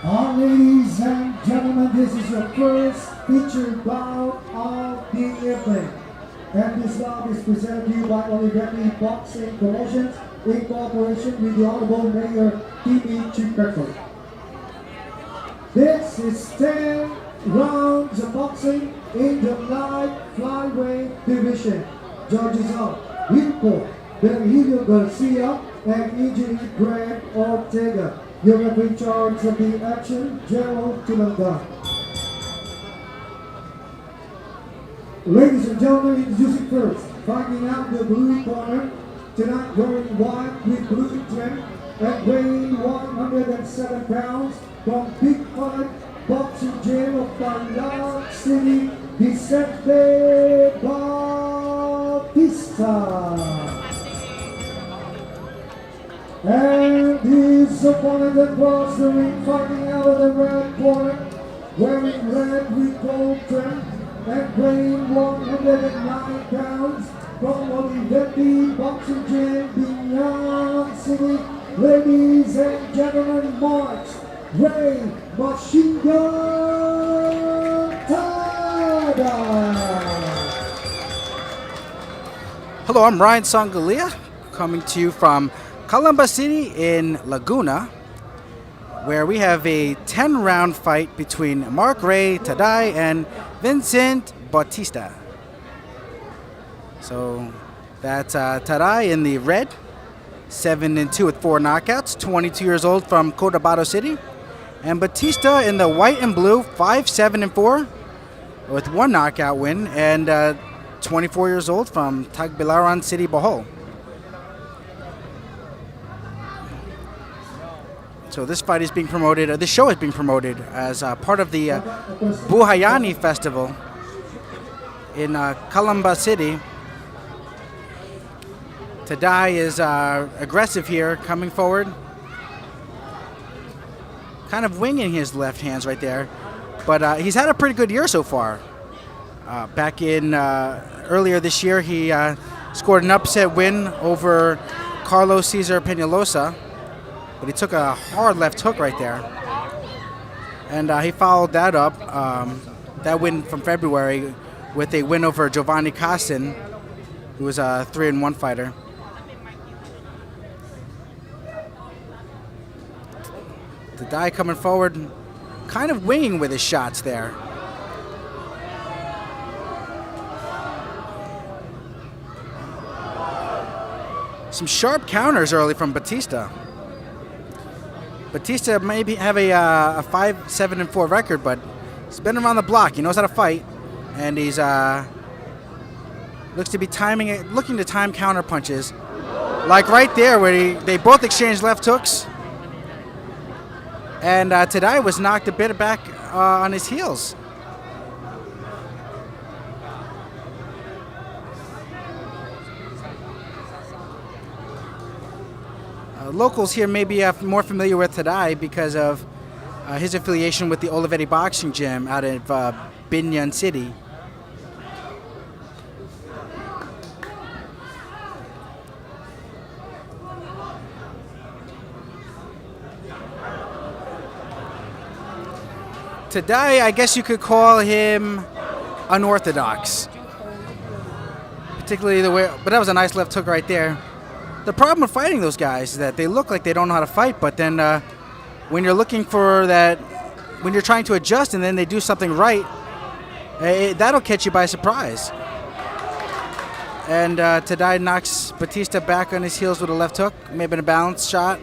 Ladies and gentlemen, this is your first featured bout of the evening. And this bout is presented to you by Olivetti Boxing Promotions in cooperation with the Honorable Mayor T.B. Chief Beckford. This is 10 rounds of boxing in the light flyweight division. Judges are Wilco, Virgilio Garcia, and Engineer Greg Ortega. Your referee in charge of the action, Gerald Tulanga. Ladies and gentlemen, introducing first, fighting out the blue corner, tonight wearing white with blue trim and weighing 107 pounds from Big Fight Boxing Gym of Panama City, Vincent Bautista. And his opponent across the ring, fighting out of the red corner, wearing red with gold trim and weighing 109 pounds from Olivetti Boxing Gym, Panama City. Ladies and gentlemen, March Ray Machine Gun Taday. Hello, I'm Ryan Sangalia, coming to you from Calamba City in Laguna, where we have a 10-round fight between Mark Ray Taday and Vincent Bautista. So that's Taday in the red, 7-2 with 4 knockouts, 22 years old from Cotabato City. And Bautista in the white and blue, 5-7-4 with 1 knockout win, and 24 years old from Tagbilaran City, Bohol. So this fight is being promoted, this show is being promoted as part of the Buhayani Festival in Calamba City. Taday is aggressive here, coming forward. Kind of winging his left hands right there. But he's had a pretty good year so far. Back in earlier this year, he scored an upset win over Carlos Cesar Peñalosa. But he took a hard left hook right there. And he followed that up, that win from February, with a win over Giovanni Cassin, who was a 3-1 fighter. Taday coming forward, kind of winging with his shots there. Some sharp counters early from Bautista. Bautista may have a 5-7-4 record, but he's been around the block. He knows how to fight, and he's looks to be looking to time counter punches, like right there where they both exchanged left hooks, and Taday was knocked a bit back on his heels. Locals here may be more familiar with Taday because of his affiliation with the Olivetti Boxing Gym out of Binyan City. Taday, I guess you could call him unorthodox, particularly the way, but that was a nice left hook right there. The problem with fighting those guys is that they look like they don't know how to fight, but then when you're looking for that, when you're trying to adjust and then they do something right, that'll catch you by surprise. And Taday knocks Bautista back on his heels with a left hook, maybe a balanced shot.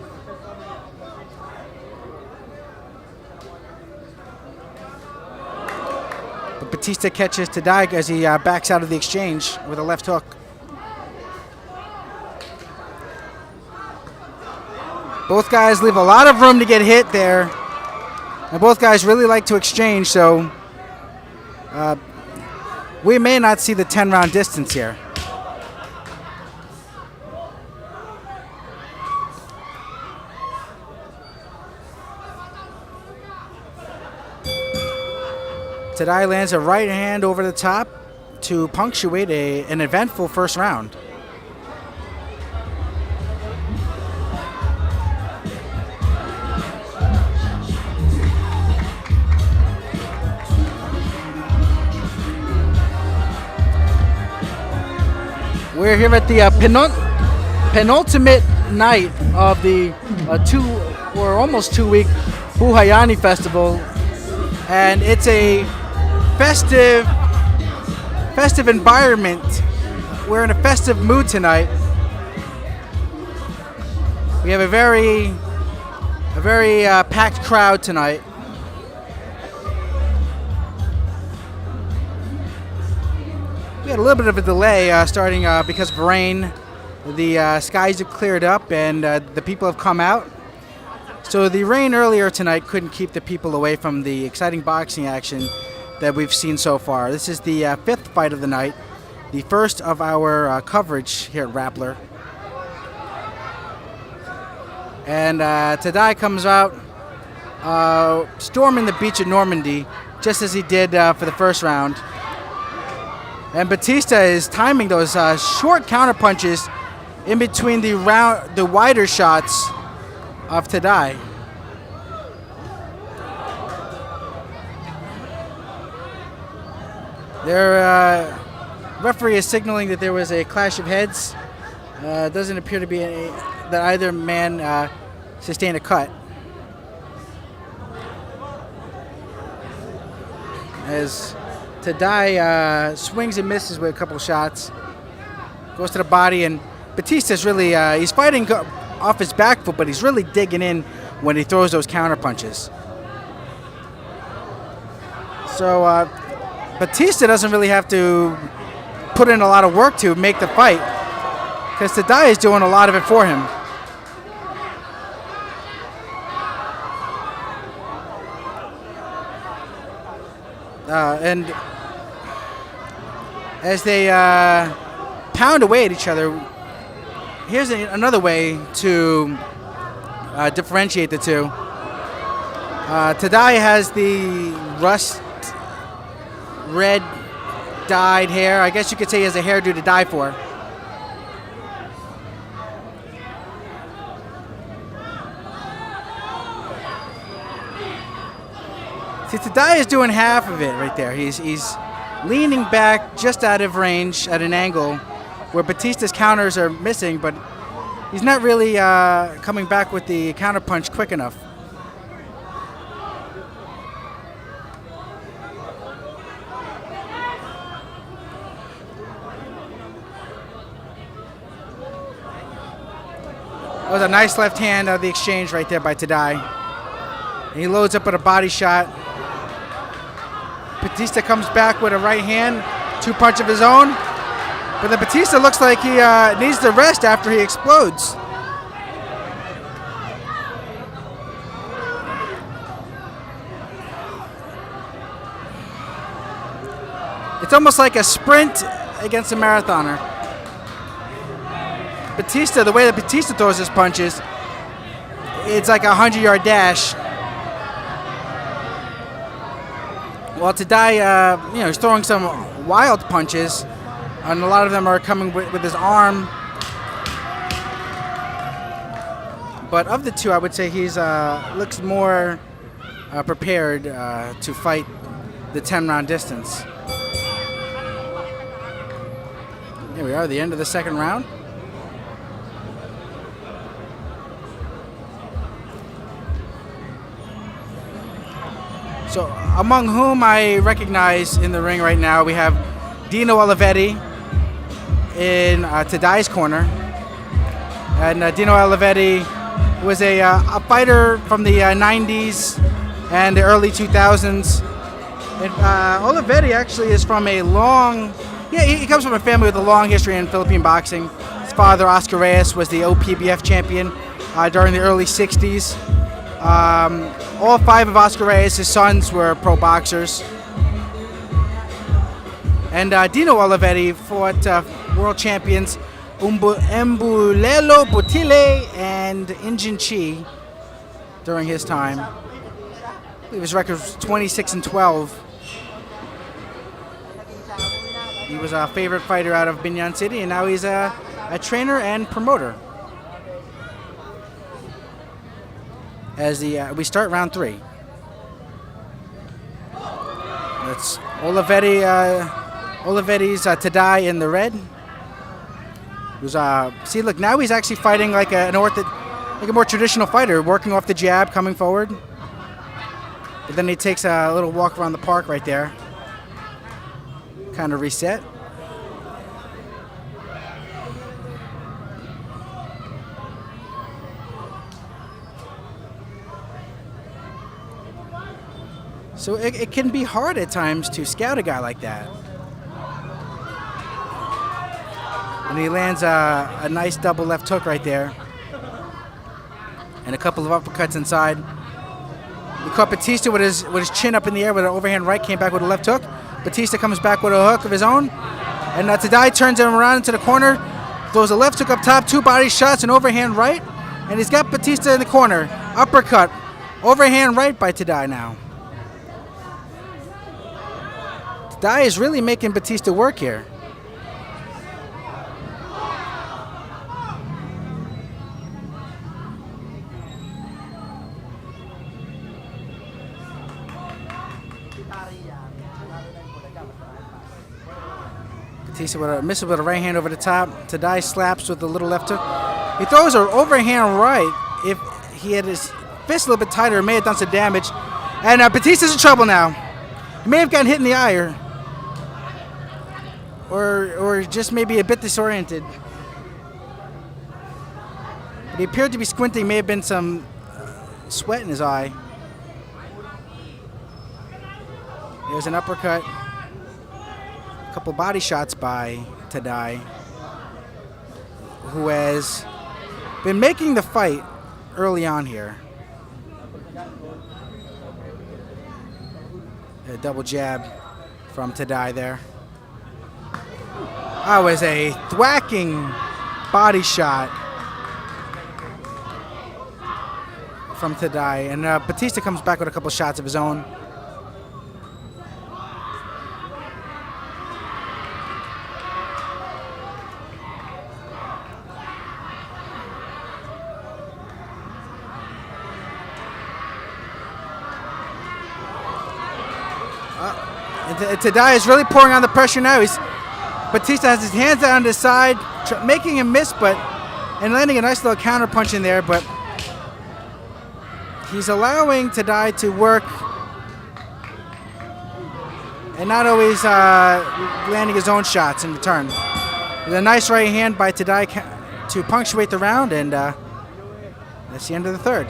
But Bautista catches Taday as he backs out of the exchange with a left hook. Both guys leave a lot of room to get hit there. And both guys really like to exchange, so we may not see the 10-round distance here. Taday lands a right hand over the top to punctuate an eventful first round. We're here at the penultimate night of the almost 2-week Buhayani Festival, and it's a festive environment. We're in a festive mood tonight. We have a very packed crowd tonight. We had a little bit of a delay starting because of rain. The skies have cleared up and the people have come out. So the rain earlier tonight couldn't keep the people away from the exciting boxing action that we've seen so far. This is the 5th fight of the night, the first of our coverage here at Rappler. And Taday comes out storming the beach at Normandy, just as he did for the first round. And Bautista is timing those short counter punches in between the wider shots of Taday. Their referee is signaling that there was a clash of heads. Doesn't appear to be that either man sustained a cut. As Taday swings and misses with a couple shots, goes to the body, and Bautista's really, he's fighting off his back foot, but he's really digging in when he throws those counter punches. So Bautista doesn't really have to put in a lot of work to make the fight, because Taday is doing a lot of it for him. And as they pound away at each other, here's another way to differentiate the two. Taday has the rust red dyed hair. I guess you could say he has a hairdo to die for. See, Taday is doing half of it right there. He's leaning back just out of range at an angle where Bautista's counters are missing, but he's not really coming back with the counter punch quick enough. That was a nice left hand out of the exchange right there by Taday. And he loads up with a body shot. Bautista comes back with a right hand, 2-punch of his own. But then Bautista looks like he needs to rest after he explodes. It's almost like a sprint against a marathoner. Bautista, the way that Bautista throws his punches, it's like a 100-yard dash. Well, Taday, he's throwing some wild punches, and a lot of them are coming with his arm. But of the two, I would say he's looks more prepared to fight the 10-round distance. Here we are, the end of the second round. So among whom I recognize in the ring right now, we have Dino Olivetti in Taday's corner. And Dino Olivetti was a fighter from the 90s and the early 2000s. And Olivetti actually is from a long, he comes from a family with a long history in Philippine boxing. His father, Oscar Reyes, was the OPBF champion during the early 60s. All 5 of Oscar Reyes' sons were pro boxers. And Dino Olivetti fought world champions Mbulelo Butile and Injin Chi during his time. I believe his record was 26-12. He was a favorite fighter out of Binyan City, and now he's a trainer and promoter. As we start round 3. That's Olivetti's Taday in the red. See, look, now he's actually fighting like a more traditional fighter, working off the jab, coming forward. But then he takes a little walk around the park right there. Kind of reset. So it can be hard at times to scout a guy like that. And he lands a nice double left hook right there. And a couple of uppercuts inside. We caught Bautista with his chin up in the air with an overhand right, came back with a left hook. Bautista comes back with a hook of his own. And Taday turns him around into the corner, throws a left hook up top, 2 body shots, an overhand right. And he's got Bautista in the corner. Uppercut, overhand right by Taday now. Taday is really making Bautista work here. Bautista misses with a right hand over the top. Taday slaps with a little left hook. He throws an overhand right. If he had his fist a little bit tighter, it may have done some damage. And Bautista's in trouble now. He may have gotten hit in the eye or just maybe a bit disoriented. But he appeared to be squinting. May have been some sweat in his eye. There's an uppercut. A couple body shots by Taday, who has been making the fight early on here. A double jab from Taday there. That was a thwacking body shot from Taday. And Bautista comes back with a couple shots of his own. Taday is really pouring on the pressure now. Bautista has his hands down on his side, making him miss, and landing a nice little counter punch in there. But he's allowing Taday to work, and not always landing his own shots in return. With a nice right hand by Taday to punctuate the round, and that's the end of the third.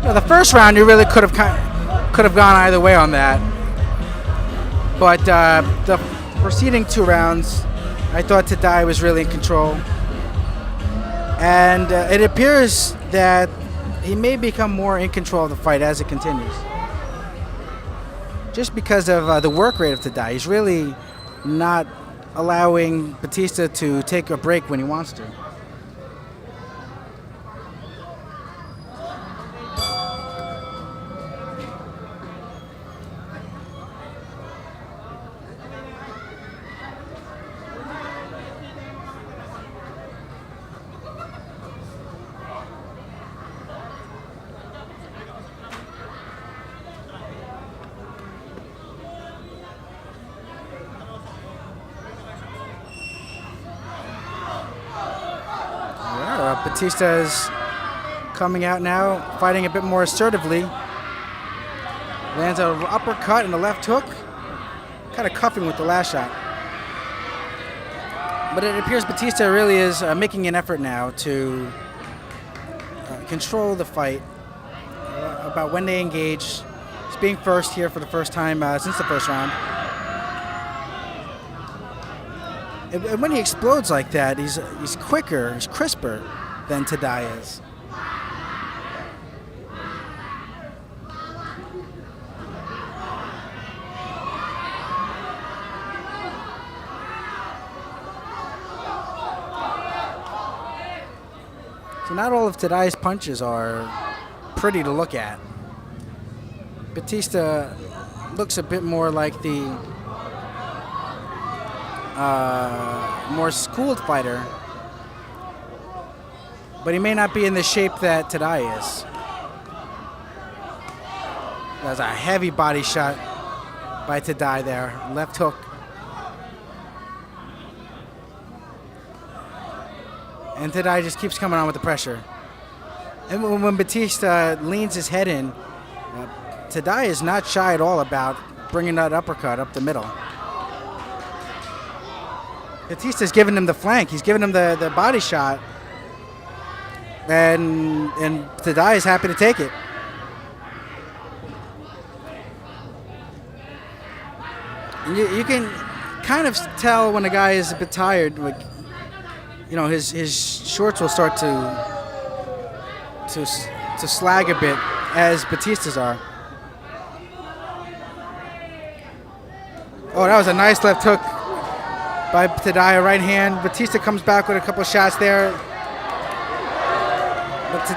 The first round, you really could have gone either way on that, but the preceding 2 rounds, I thought Taday was really in control, and it appears that he may become more in control of the fight as it continues, just because of the work rate of Taday. He's really not allowing Bautista to take a break when he wants to. Bautista is coming out now, fighting a bit more assertively. Lands an uppercut and a left hook. Kind of cuffing with the last shot. But it appears Bautista really is making an effort now to control the fight, about when they engage. He's being first here for the first time since the first round. And when he explodes like that, he's quicker, he's crisper than Taday is. So not all of Taday's punches are pretty to look at. Bautista looks a bit more like the more schooled fighter, but he may not be in the shape that Taday is. That was a heavy body shot by Taday there, left hook. And Taday just keeps coming on with the pressure. And when Bautista leans his head in, Taday is not shy at all about bringing that uppercut up the middle. Bautista's giving him the flank. He's giving him the body shot. And Taday is happy to take it. And you can kind of tell when a guy is a bit tired. Like, you know, his shorts will start to slag a bit, as Bautista's are. Oh, that was a nice left hook by Taday, right hand. Bautista comes back with a couple shots there. But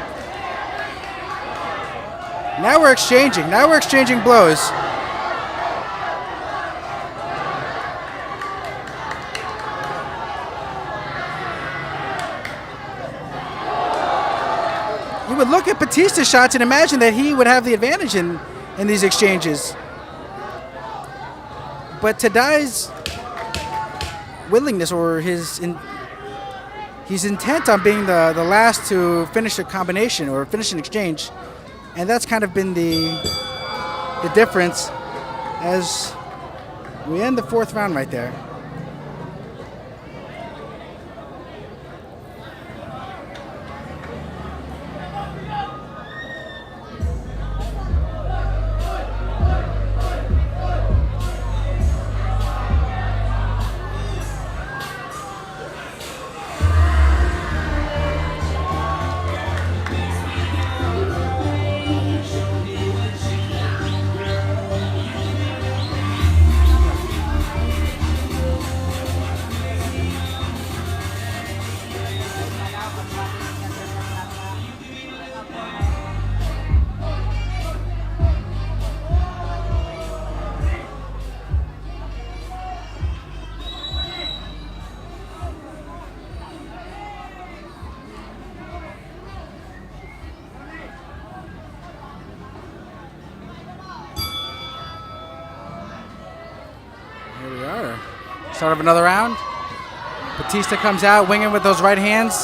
now we're exchanging. Now we're exchanging blows. You would look at Bautista's shots and imagine that he would have the advantage in these exchanges. But Taday's willingness, or he's intent on being the last to finish a combination or finish an exchange, and that's kind of been the difference as we end the fourth round right there. Here we are. Start of another round. Bautista comes out winging with those right hands.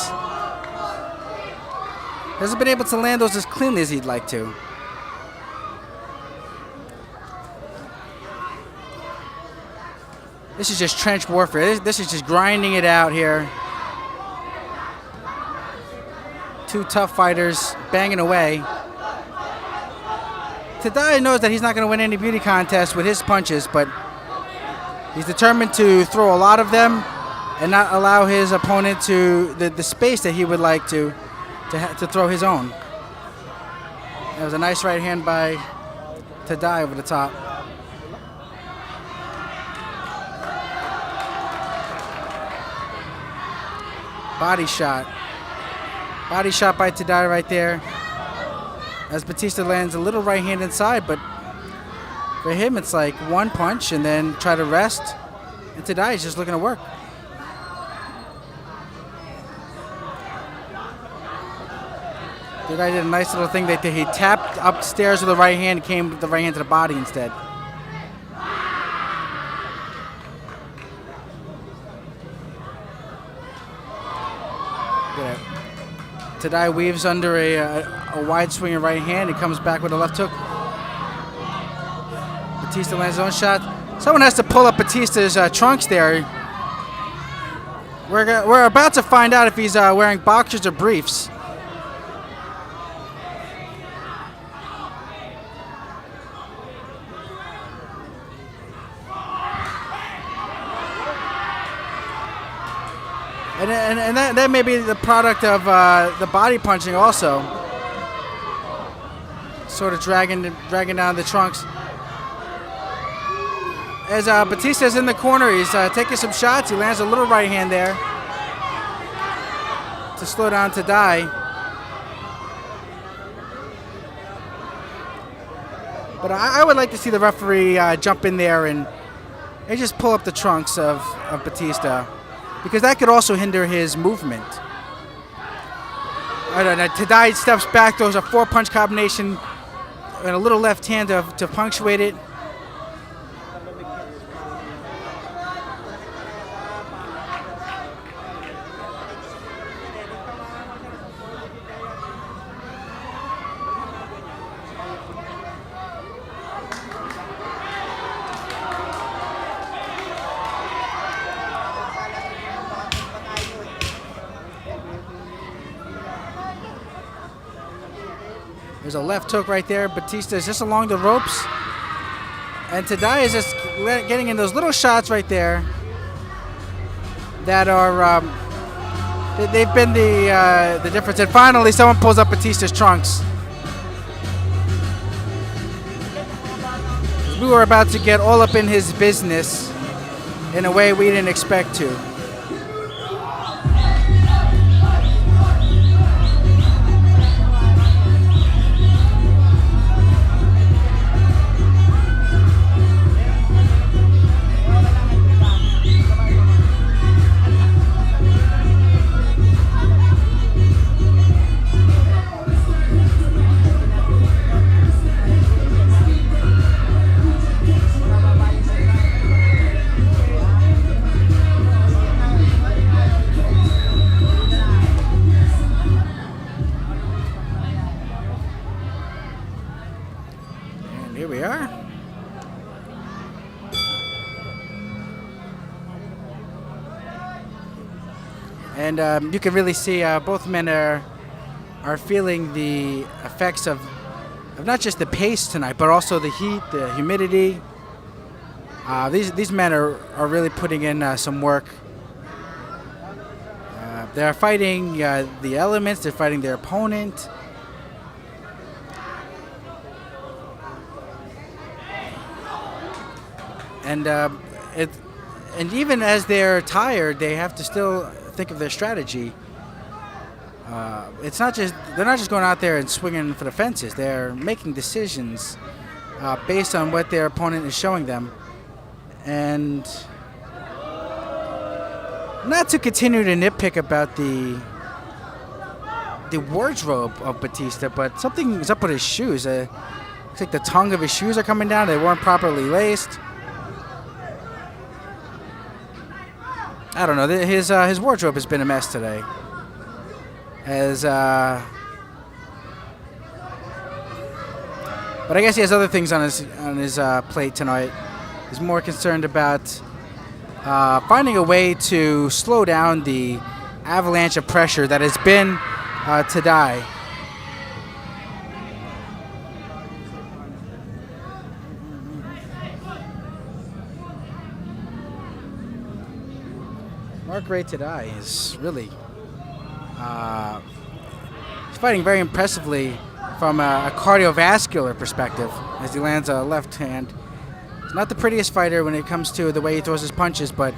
Hasn't been able to land those as cleanly as he'd like to. This is just trench warfare. This is just grinding it out here. Two tough fighters banging away. Taday knows that he's not going to win any beauty contest with his punches, but he's determined to throw a lot of them and not allow his opponent to the space that he would like to throw his own. That was a nice right hand by Taday over the top. Body shot. Body shot by Taday right there. As Bautista lands a little right hand inside, but for him it's like one punch and then try to rest. And Taday is just looking to work. Taday did a nice little thing that he tapped upstairs with the right hand and came with the right hand to the body instead. Taday weaves under a wide swinging right hand. He comes back with a left hook. Bautista lands his own shot. Someone has to pull up Bautista's trunks there. We're about to find out if he's wearing boxers or briefs. And that may be the product of the body punching also. Sort of dragging down the trunks. As Bautista's in the corner, he's taking some shots. He lands a little right hand there to slow down Taday. But I would like to see the referee jump in there and just pull up the trunks of Bautista, because that could also hinder his movement. Taday steps back, throws a 4-punch combination and a little left hand to punctuate it. There's a left hook right there. Bautista is just along the ropes. And Taday is just getting in those little shots right there that are, they've been the difference. And finally, someone pulls up Bautista's trunks. We were about to get all up in his business in a way we didn't expect to. Here we are. And you can really see both men are feeling the effects of not just the pace tonight, but also the heat, the humidity. These men are really putting in some work. They're fighting the elements. They're fighting their opponent. And even as they're tired, they have to still think of their strategy. It's not just they're not just going out there and swinging for the fences. They're making decisions based on what their opponent is showing them, and not to continue to nitpick about the wardrobe of Bautista, but something is up with his shoes. Looks like the tongue of his shoes are coming down. They weren't properly laced. I don't know. His wardrobe has been a mess today. But I guess he has other things on his plate tonight. He's more concerned about finding a way to slow down the avalanche of pressure that has been Taday. Mark-Ray Taday is really he's fighting very impressively from a cardiovascular perspective as he lands a left hand. He's not the prettiest fighter when it comes to the way he throws his punches, but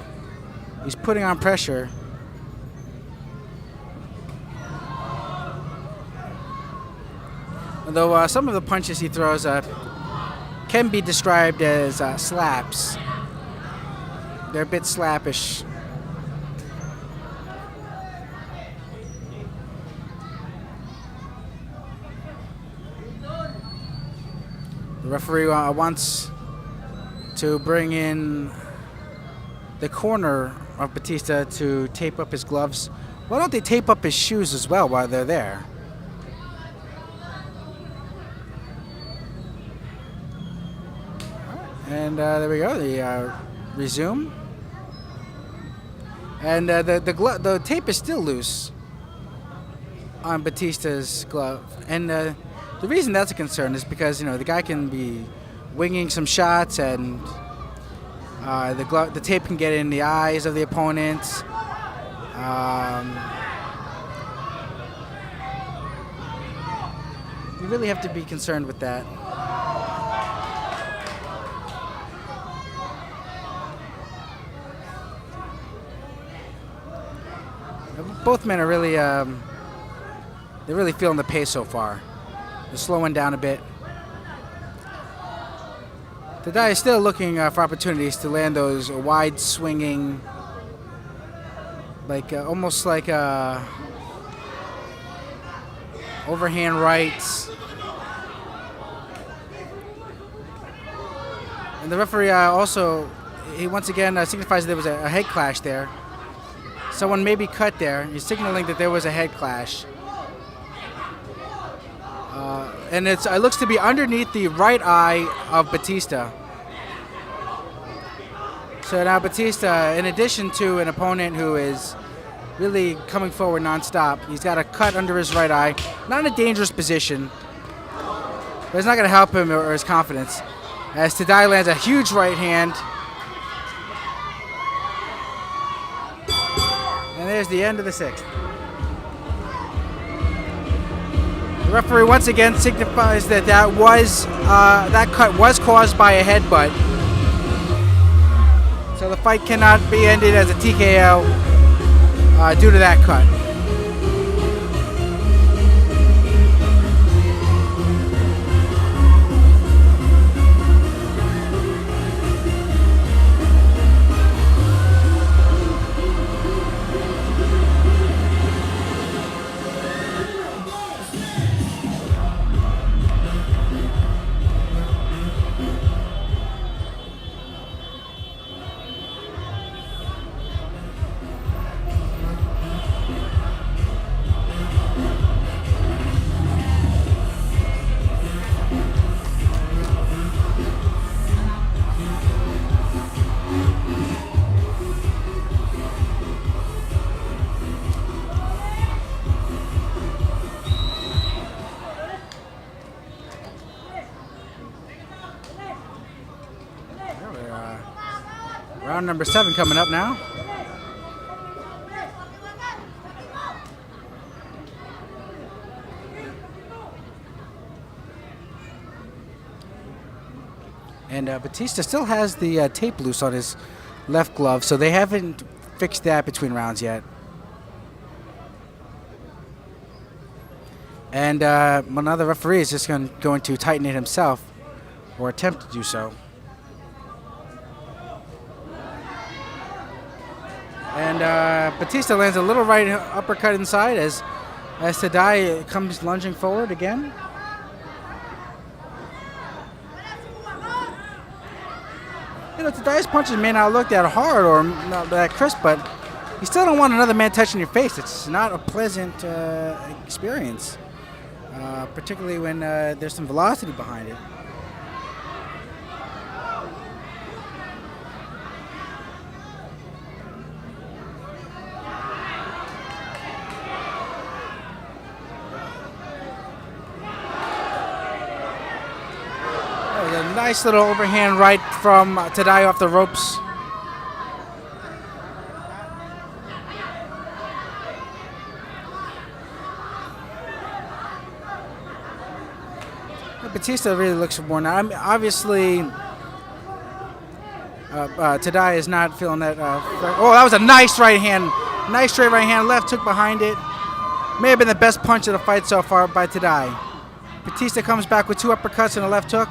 he's putting on pressure. Although some of the punches he throws can be described as slaps. They're a bit slappish. The referee wants to bring in the corner of Bautista to tape up his gloves. Why don't they tape up his shoes as well while they're there? And there we go. They resume. And the tape is still loose on Bautista's glove. And the reason that's a concern is because, you know, the guy can be winging some shots, and the tape can get in the eyes of the opponent. You really have to be concerned with that. Both men are really, they're really feeling the pace so far. They're slowing down a bit. Taday is still looking for opportunities to land those wide swinging, like almost like overhand rights. And the referee also, he once again signifies there was a head clash there. Someone may be cut there. He's signaling that there was a head clash. And it looks to be underneath the right eye of Bautista. So now Bautista, in addition to an opponent who is really coming forward nonstop, he's got a cut under his right eye. Not in a dangerous position, but it's not going to help him or his confidence. As Taday lands a huge right hand. And there's the end of the 6th. The referee once again signifies that that cut was caused by a headbutt. So the fight cannot be ended as a TKO due to that cut. Round number 7 coming up now. And Bautista still has the tape loose on his left glove, so they haven't fixed that between rounds yet. And another referee is just going to tighten it himself, or attempt to do so. And Bautista lands a little right uppercut inside as Taday comes lunging forward again. You know, Taday's punches may not look that hard or not that crisp, but you still don't want another man touching your face. It's not a pleasant experience, particularly when there's some velocity behind it. A nice little overhand right from Taday off the ropes. Bautista really looks for more now. I mean, obviously, Taday is not feeling that. Oh, that was a nice right hand. Nice straight right hand. Left hook behind it. May have been the best punch of the fight so far by Taday. Bautista comes back with 2 uppercuts and a left hook.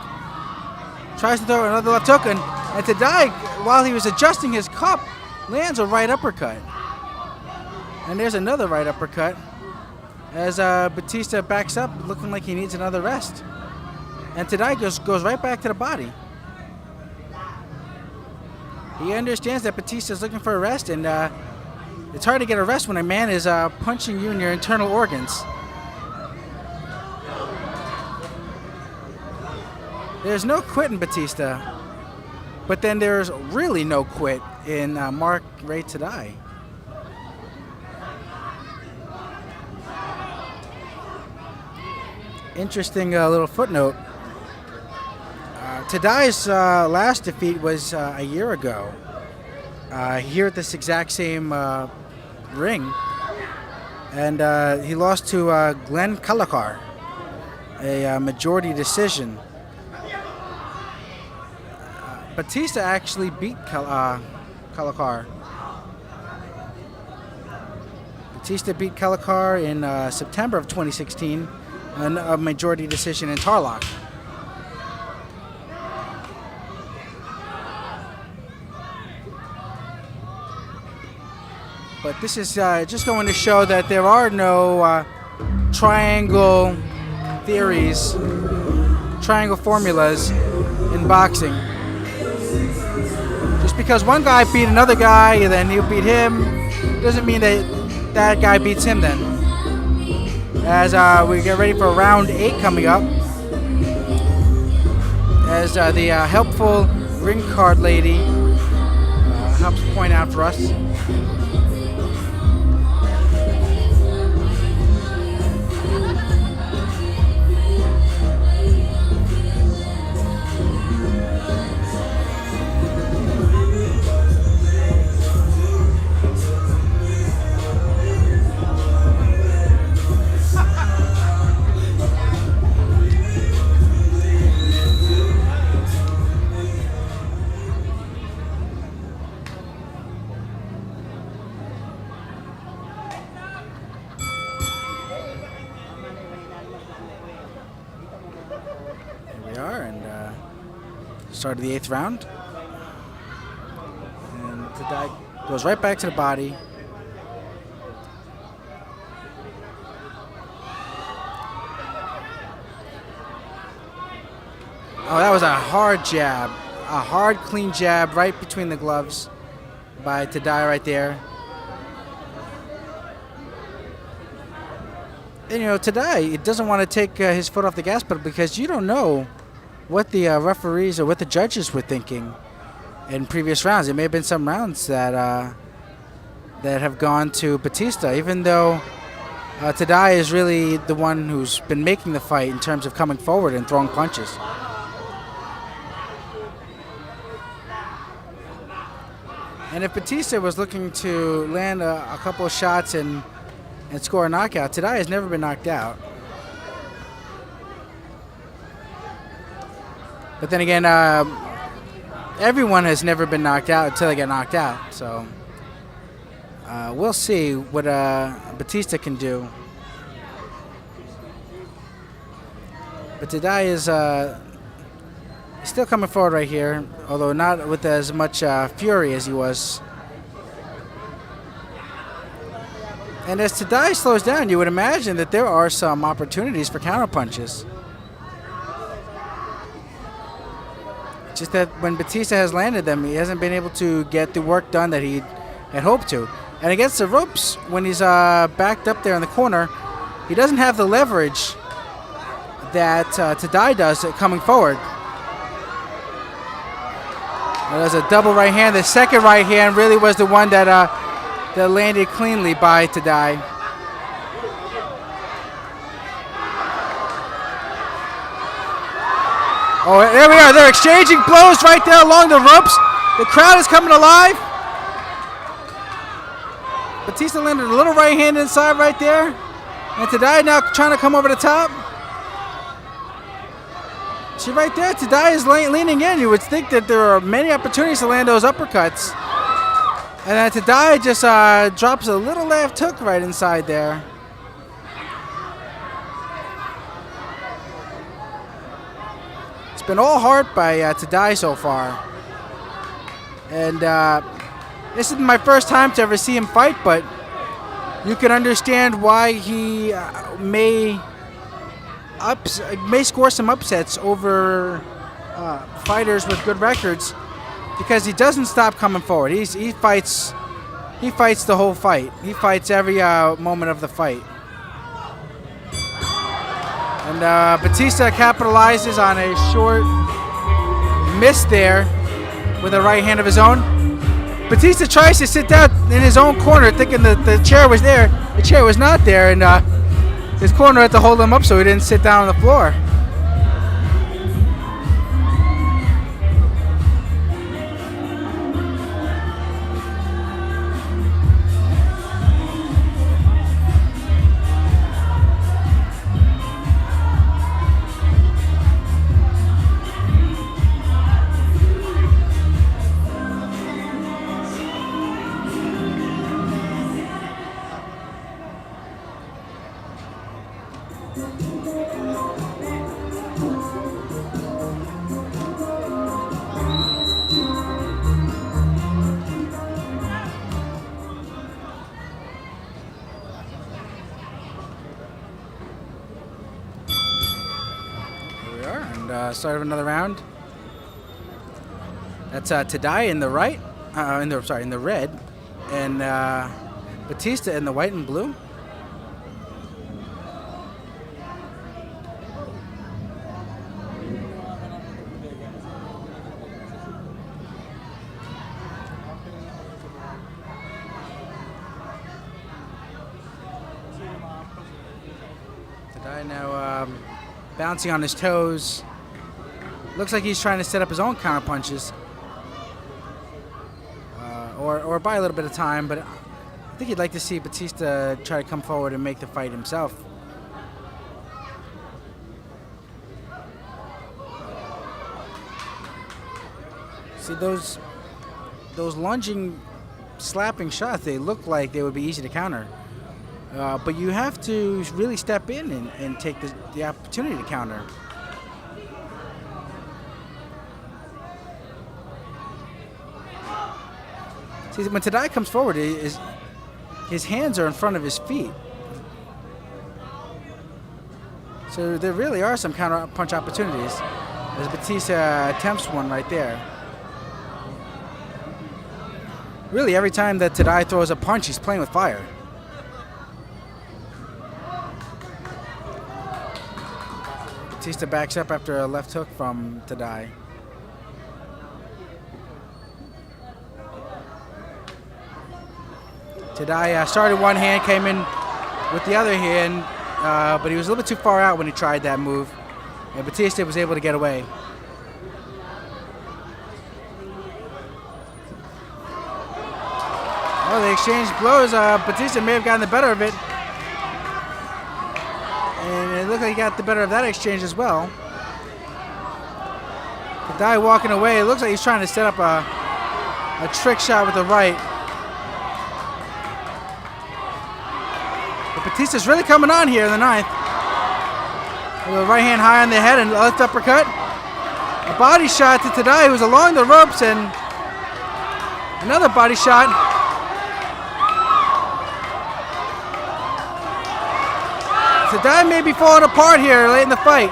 Tries to throw another left hook, and Taday, while he was adjusting his cup, lands a right uppercut. And there's another right uppercut as Bautista backs up, looking like he needs another rest. And Taday goes right back to the body. He understands that Bautista is looking for a rest, and it's hard to get a rest when a man is punching you in your internal organs. There's no quit in Bautista, but then there's really no quit in Mark Ray Taday. Interesting little footnote. Taday's last defeat was a year ago, here at this exact same ring, and he lost to Glenn Kalakar, a majority decision. Bautista actually beat Kalakar. Bautista beat Kalakar in September of 2016 in a majority decision in Tarlock. But this is just going to show that there are no triangle theories, triangle formulas in boxing. Just because one guy beat another guy and then he'll beat him, doesn't mean that that guy beats him then. As we get ready for round 8 coming up, as the helpful ring card lady helps point out for us. Start of the 8th round. And taday goes right back to the body. Oh, that was a hard jab. A hard, clean jab right between the gloves by taday right there. And, taday, it doesn't want to take his foot off the gas pedal because you don't know what the referees or what the judges were thinking in previous rounds. There may have been some rounds that that have gone to Bautista, even though taday is really the one who's been making the fight in terms of coming forward and throwing punches. And if Bautista was looking to land a couple of shots and score a knockout, taday has never been knocked out. But then again, everyone has never been knocked out until they get knocked out. So we'll see what Bautista can do. But taday is still coming forward right here, although not with as much fury as he was. And as taday slows down, you would imagine that there are some opportunities for counterpunches. Just that when Bautista has landed them, he hasn't been able to get the work done that he had hoped to. And against the ropes, when he's backed up there in the corner, he doesn't have the leverage that taday does coming forward. There's a double right hand. The second right hand really was the one that that landed cleanly by taday. Oh, there we are. They're exchanging blows right there along the ropes. The crowd is coming alive. Bautista landed a little right hand inside right there. And taday now trying to come over the top. See right there, taday is leaning in. You would think that there are many opportunities to land those uppercuts. And then taday just drops a little left hook right inside there. Been all heart by taday so far, and this isn't my first time to ever see him fight, but you can understand why he may score some upsets over fighters with good records, because he doesn't stop coming forward. He fights the whole fight. He fights every moment of the fight. And Bautista capitalizes on a short miss there with a right hand of his own. Bautista tries to sit down in his own corner thinking that the chair was there. The chair was not there, and his corner had to hold him up so he didn't sit down on the floor. start of another round. That's Taday in the right, in the red, and Bautista in the white and blue. Taday now bouncing on his toes. Looks like he's trying to set up his own counter punches. Or buy a little bit of time, but I think he'd like to see Bautista try to come forward and make the fight himself. See, those lunging, slapping shots, they look like they would be easy to counter. But you have to really step in and take the opportunity to counter. See, when Taday comes forward, his hands are in front of his feet. So there really are some counter punch opportunities, as Bautista attempts one right there. Really, every time that Taday throws a punch, he's playing with fire. Bautista backs up after a left hook from Taday. Taday started one hand, came in with the other hand, but he was a little bit too far out when he tried that move, and Bautista was able to get away. Oh, they exchanged blows. Bautista may have gotten the better of it, and it looked like he got the better of that exchange as well. Taday walking away. It looks like he's trying to set up a trick shot with the right. But Bautista's really coming on here in the ninth. With a right hand high on the head and left uppercut. A body shot to Taday, who was along the ropes, and another body shot. Taday may be falling apart here late in the fight.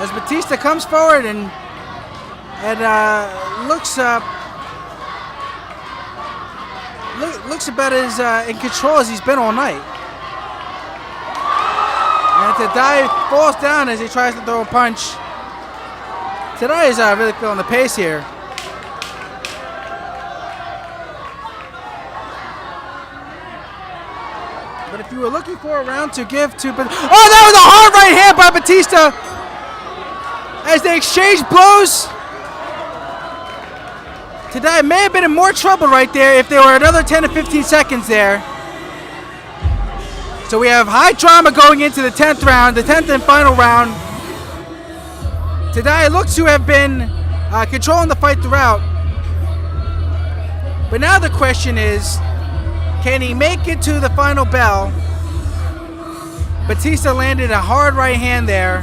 As Bautista comes forward and looks about as in control as he's been all night. And Taday falls down as he tries to throw a punch. Taday is really feeling the pace here. But if you were looking for a round to give to... Oh, that was a hard right hand by Bautista! As they exchange blows. Taday may have been in more trouble right there if there were another 10 to 15 seconds there. So we have high drama going into the 10th round, the 10th and final round. Taday looks to have been controlling the fight throughout. But now the question is, can he make it to the final bell? Bautista landed a hard right hand there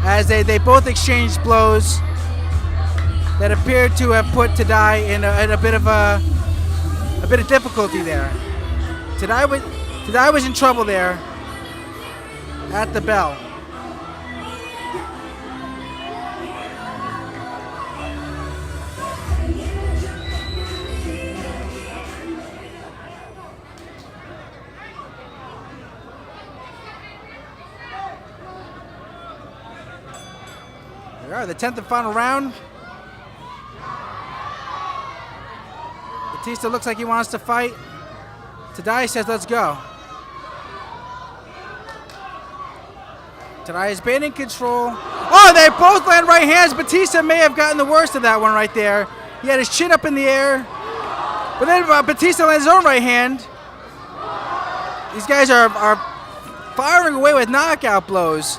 as they both exchanged blows that appeared to have put Taday in a bit of difficulty there. Taday was in trouble there at the bell. There we are, the 10th and final round. Bautista looks like he wants to fight. Taday says, let's go. Taday has been in control. Oh, they both land right hands. Bautista may have gotten the worst of that one right there. He had his chin up in the air. But then Bautista lands his own right hand. These guys are firing away with knockout blows.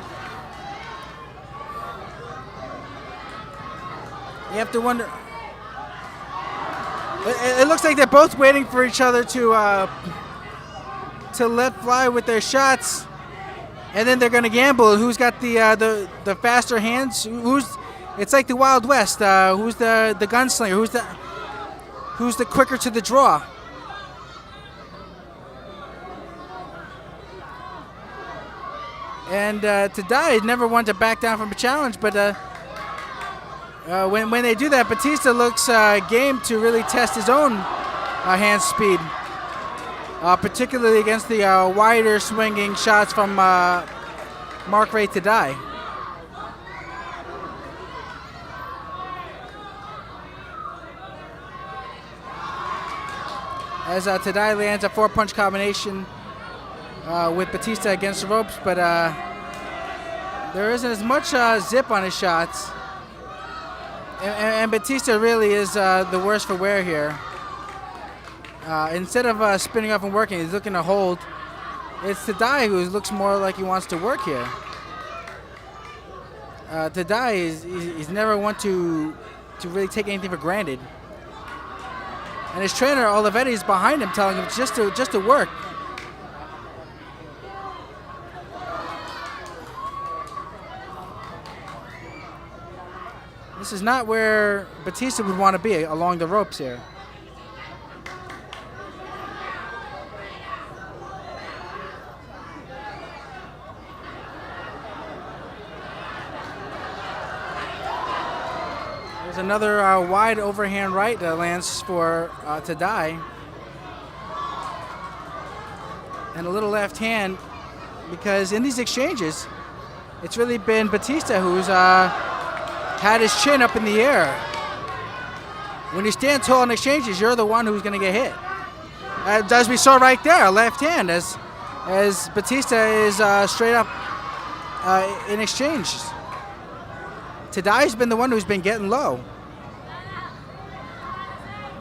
You have to wonder. It looks like they're both waiting for each other to let fly with their shots, and then they're going to gamble. Who's got the faster hands? It's like the Wild West. Who's the gunslinger? Who's the quicker to the draw? And taday never wanted to back down from a challenge, but when they do that, Bautista looks game to really test his own hand speed, particularly against the wider swinging shots from Mark-Ray Taday. As Taday lands a 4-punch combination with Bautista against the ropes, but there isn't as much zip on his shots. And Bautista really is the worse for wear here. Instead of spinning up and working, he's looking to hold. It's Taday who looks more like he wants to work here. Taday he's never one to really take anything for granted. And his trainer Olivetti is behind him, telling him just to work. This is not where Bautista would want to be, along the ropes here. There's another wide overhand right that lands for Taday. And a little left hand, because in these exchanges, it's really been Bautista who's had his chin up in the air. When you stand tall in exchanges, you're the one who's going to get hit. As we saw right there, a left hand as Bautista is straight up in exchanges. Taday's been the one who's been getting low.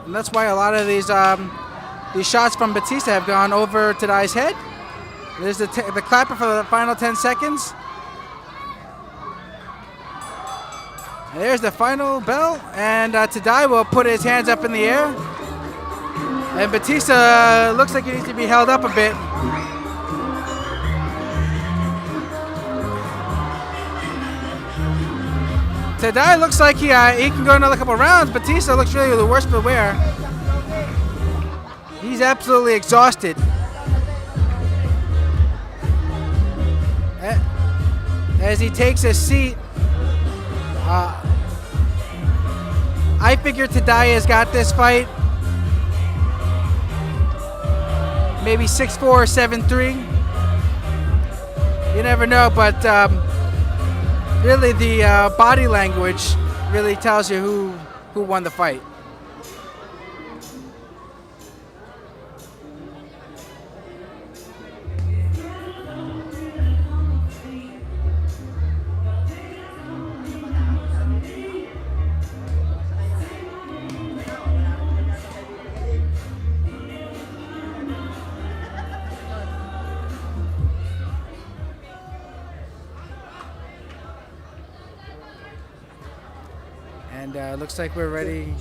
And that's why a lot of these shots from Bautista have gone over Taday's head. There's the clapper for the final 10 seconds. And there's the final bell, and Taday will put his hands up in the air. And Bautista looks like he needs to be held up a bit. Taday looks like he can go another couple rounds. Bautista looks really the worst for wear. He's absolutely exhausted. As he takes a seat, I figure Taday has got this fight. Maybe 6-4 or 7-3. You never know, but really the body language really tells you who won the fight. And looks like we're ready.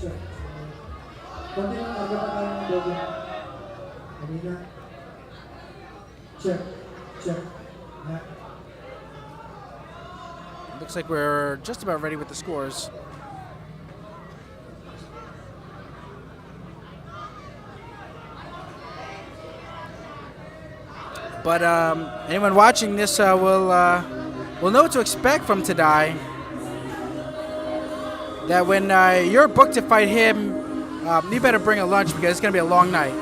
Looks like we're just about ready with the scores. But anyone watching this will know what to expect from Taday. That when you're booked to fight him, you better bring a lunch because it's going to be a long night.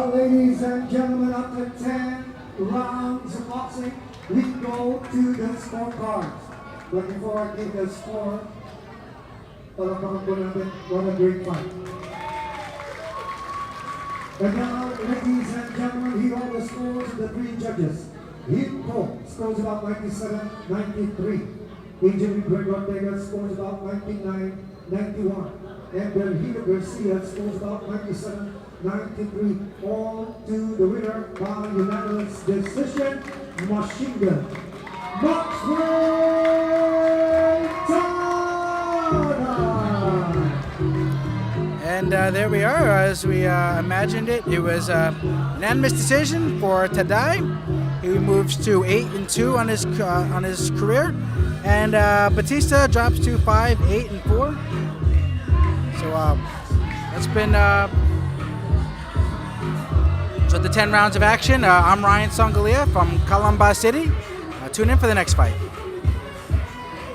Ladies and gentlemen, after 10 rounds of boxing, we go to the scorecards. But before I give the score, what a great fight. And now, ladies and gentlemen, here are the scores of the three judges. Hit Cole scores about 97-93. Injury Greg Ortega scores about 99-91. and Berhino Garcia scores about 97-93, all to the winner by unanimous decision, Machine Gun. Maxwell Taday! And there we are, as we imagined it. It was a unanimous decision for Taday. He moves to 8-2 on his career, and Bautista drops to 5-8-4. So that's been so the 10 rounds of action. I'm Ryan Songalia from Calamba City. Tune in for the next fight.